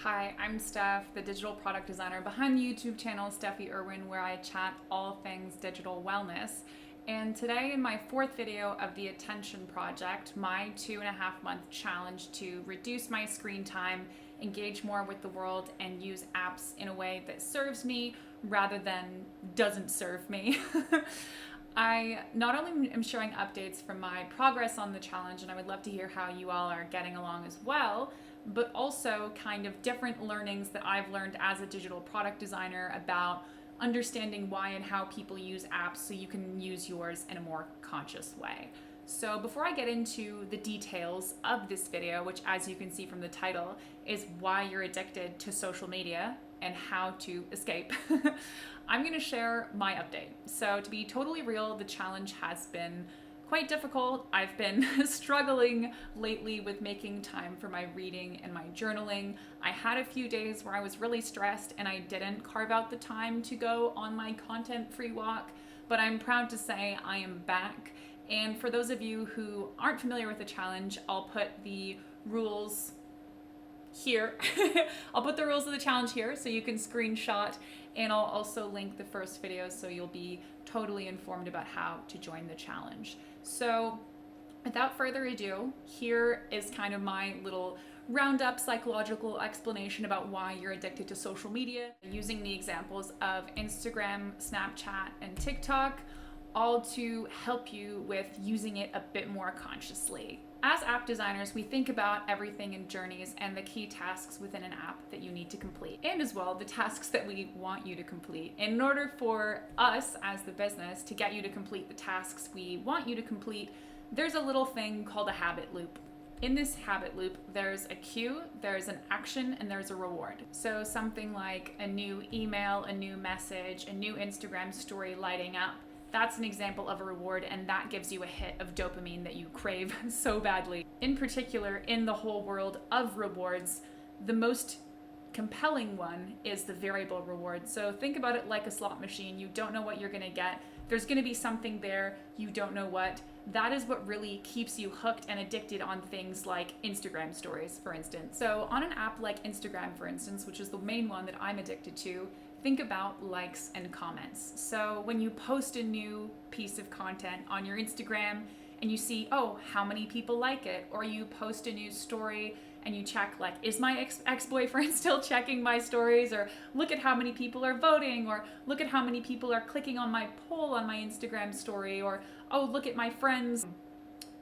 Hi, I'm Steph, the digital product designer behind the YouTube channel Steffi Irwin, where I chat all things digital wellness. And today, in my fourth video of the Attention Project, my 2.5-month challenge to reduce my screen time, engage more with the world, and use apps in a way that serves me rather than doesn't serve me. I not only am sharing updates from my progress on the challenge, and I would love to hear how you all are getting along as well, but also kind of different learnings that I've learned as a digital product designer about understanding why and how people use apps so you can use yours in a more conscious way. So before I get into the details of this video, which as you can see from the title is why you're addicted to social media and how to escape, I'm going to share my update. So to be totally real, the challenge has been quite difficult. I've been struggling lately with making time for my reading and my journaling. I had a few days where I was really stressed and I didn't carve out the time to go on my content-free walk, but I'm proud to say I am back. And for those of you who aren't familiar with the challenge, I'll put the rules here. I'll put the rules of the challenge here so you can screenshot, and I'll also link the first video so you'll be totally informed about how to join the challenge. So without further ado, here is kind of my little roundup psychological explanation about why you're addicted to social media, using the examples of Instagram, Snapchat, and TikTok, all to help you with using it a bit more consciously. As app designers, we think about everything in journeys and the key tasks within an app that you need to complete, and as well the tasks that we want you to complete. In order for us as the business to get you to complete the tasks we want you to complete, there's a little thing called a habit loop. In this habit loop, there's a cue, there's an action, and there's a reward. So something like a new email, a new message, a new Instagram story lighting up, that's an example of a reward, and that gives you a hit of dopamine that you crave so badly. In particular, in the whole world of rewards, the most compelling one is the variable reward. So think about it like a slot machine. You don't know what you're gonna get. There's gonna be something there, you don't know what. That is what really keeps you hooked and addicted on things like Instagram stories, for instance. So on an app like Instagram, for instance, which is the main one that I'm addicted to, think about likes and comments. So when you post a new piece of content on your Instagram and you see, oh, how many people like it? Or you post a new story and you check, like, is my ex-boyfriend still checking my stories? Or look at how many people are voting, or look at how many people are clicking on my poll on my Instagram story, or oh, look at my friends'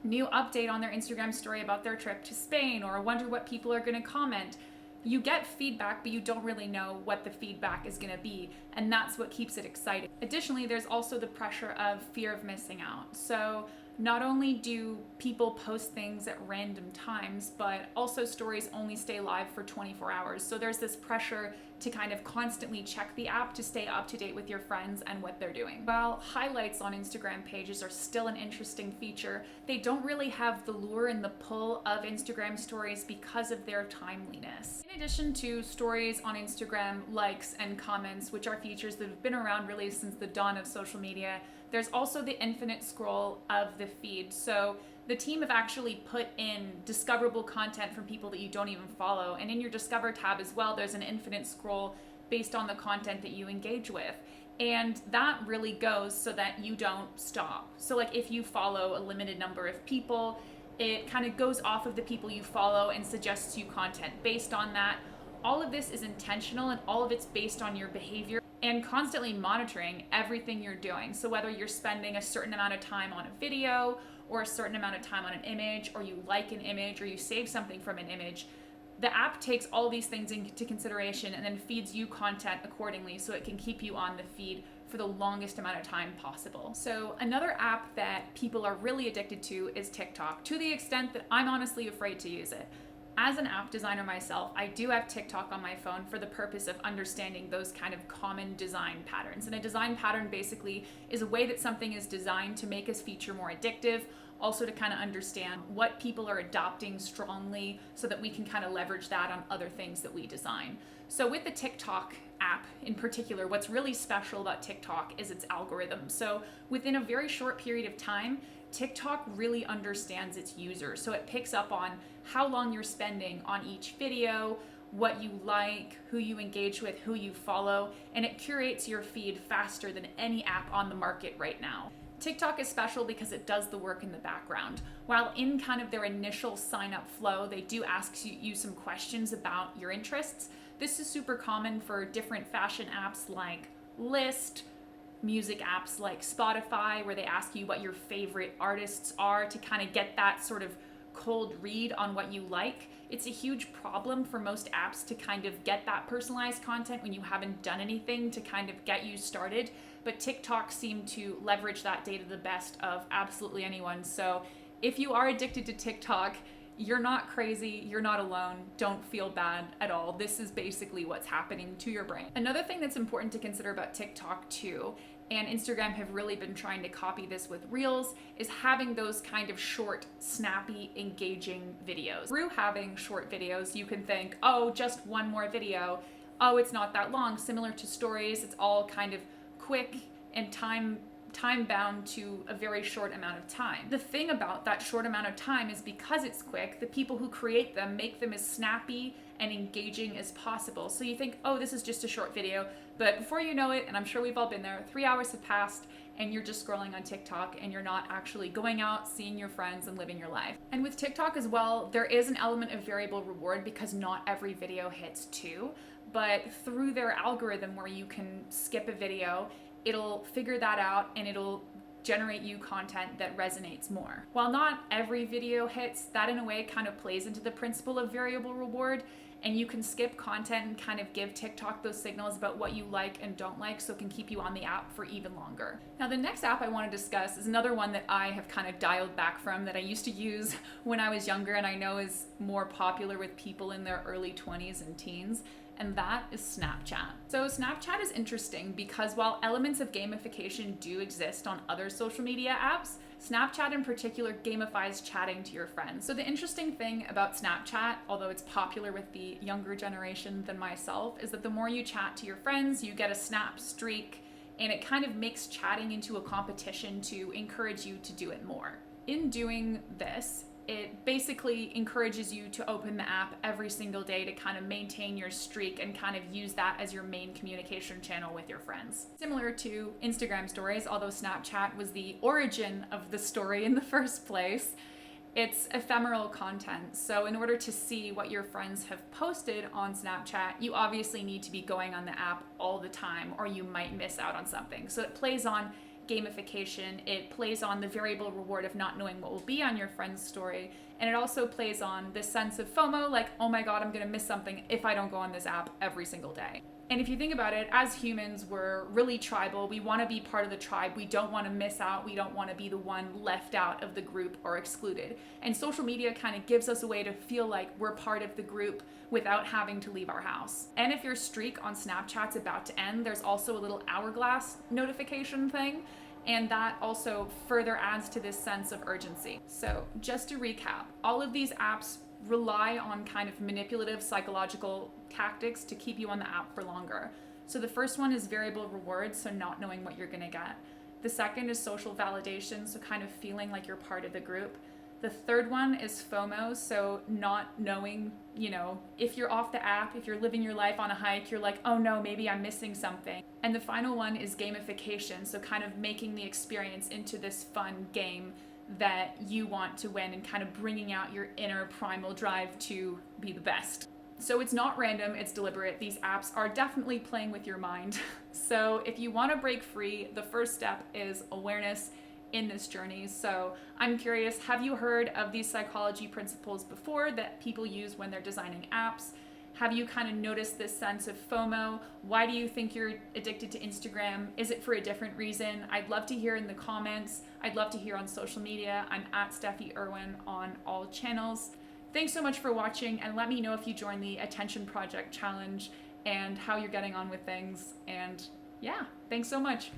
new update on their Instagram story about their trip to Spain, or I wonder what people are gonna comment. You get feedback, but you don't really know what the feedback is going to be, and that's what keeps it exciting. Additionally, there's also the pressure of fear of missing out. So not only do people post things at random times, but also stories only stay live for 24 hours. So there's this pressure to kind of constantly check the app to stay up to date with your friends and what they're doing. While highlights on Instagram pages are still an interesting feature, they don't really have the lure and the pull of Instagram stories because of their timeliness. In addition to stories on Instagram, likes and comments, which are features that have been around really since the dawn of social media, there's also the infinite scroll of the feed. So the team have actually put in discoverable content from people that you don't even follow. And in your Discover tab as well, there's an infinite scroll based on the content that you engage with. And that really goes so that you don't stop. So like if you follow a limited number of people, it kind of goes off of the people you follow and suggests you content based on that. All of this is intentional, and all of it's based on your behavior and constantly monitoring everything you're doing. So whether you're spending a certain amount of time on a video or a certain amount of time on an image, or you like an image, or you save something from an image, the app takes all these things into consideration and then feeds you content accordingly so it can keep you on the feed for the longest amount of time possible. So another app that people are really addicted to is TikTok, to the extent that I'm honestly afraid to use it. As an app designer myself, I do have TikTok on my phone for the purpose of understanding those kind of common design patterns. And a design pattern basically is a way that something is designed to make a feature more addictive, also to kind of understand what people are adopting strongly so that we can kind of leverage that on other things that we design. So with the TikTok app in particular, what's really special about TikTok is its algorithm. So within a very short period of time, TikTok really understands its users. So it picks up on how long you're spending on each video, what you like, who you engage with, who you follow, and it curates your feed faster than any app on the market right now. TikTok is special because it does the work in the background. While in kind of their initial sign up flow, they do ask you some questions about your interests. This is super common for different fashion apps like List, music apps like Spotify, where they ask you what your favorite artists are to kind of get that sort of cold read on what you like. It's a huge problem for most apps to kind of get that personalized content when you haven't done anything to kind of get you started. But TikTok seemed to leverage that data the best of absolutely anyone. So if you are addicted to TikTok, you're not crazy, you're not alone, don't feel bad at all. This is basically what's happening to your brain. Another thing that's important to consider about TikTok too, and Instagram have really been trying to copy this with Reels, is having those kind of short, snappy, engaging videos. Through having short videos, you can think, oh, just one more video. Oh, it's not that long. Similar to stories, it's all kind of quick and time bound to a very short amount of time. The thing about that short amount of time is because it's quick, the people who create them make them as snappy and engaging as possible. So you think, oh, this is just a short video, but before you know it, and I'm sure we've all been there, 3 hours have passed and you're just scrolling on TikTok and you're not actually going out, seeing your friends and living your life. And with TikTok as well, there is an element of variable reward because not every video hits 2, but through their algorithm where you can skip a video, it'll figure that out and it'll generate you content that resonates more. While not every video hits, that in a way kind of plays into the principle of variable reward, and you can skip content and kind of give TikTok those signals about what you like and don't like so it can keep you on the app for even longer. Now the next app I want to discuss is another one that I have kind of dialed back from that I used to use when I was younger and I know is more popular with people in their early 20s and teens, and that is Snapchat. So Snapchat is interesting because while elements of gamification do exist on other social media apps, Snapchat in particular gamifies chatting to your friends. So the interesting thing about Snapchat, although it's popular with the younger generation than myself, is that the more you chat to your friends, you get a snap streak, and it kind of makes chatting into a competition to encourage you to do it more. In doing this, it basically encourages you to open the app every single day to kind of maintain your streak and kind of use that as your main communication channel with your friends. Similar to Instagram stories, although Snapchat was the origin of the story in the first place, it's ephemeral content. So in order to see what your friends have posted on Snapchat, you obviously need to be going on the app all the time or you might miss out on something. So it plays on gamification, it plays on the variable reward of not knowing what will be on your friend's story, and it also plays on this sense of FOMO, like, oh my god, I'm gonna miss something if I don't go on this app every single day. And if you think about it, as humans, we're really tribal. We want to be part of the tribe. We don't want to miss out. We don't want to be the one left out of the group or excluded. And social media kind of gives us a way to feel like we're part of the group without having to leave our house. And if your streak on Snapchat's about to end, there's also a little hourglass notification thing. And that also further adds to this sense of urgency. So just to recap, all of these apps rely on kind of manipulative psychological tactics to keep you on the app for longer. So the first one is variable reward, so not knowing what you're gonna get. The second is social validation, so kind of feeling like you're part of the group. The third one is FOMO, so not knowing, if you're off the app, if you're living your life on a hike, you're like, oh no, maybe I'm missing something. And the final one is gamification, so kind of making the experience into this fun game that you want to win and kind of bringing out your inner primal drive to be the best. So it's not random, it's deliberate. These apps are definitely playing with your mind. So if you want to break free, the first step is awareness in this journey. So I'm curious, have you heard of these psychology principles before that people use when they're designing apps? Have you kind of noticed this sense of FOMO? Why do you think you're addicted to Instagram? Is it for a different reason? I'd love to hear in the comments. I'd love to hear on social media. I'm at Steffi Irwin on all channels. Thanks so much for watching, and let me know if you join the Attention Project Challenge and how you're getting on with things. And yeah, thanks so much.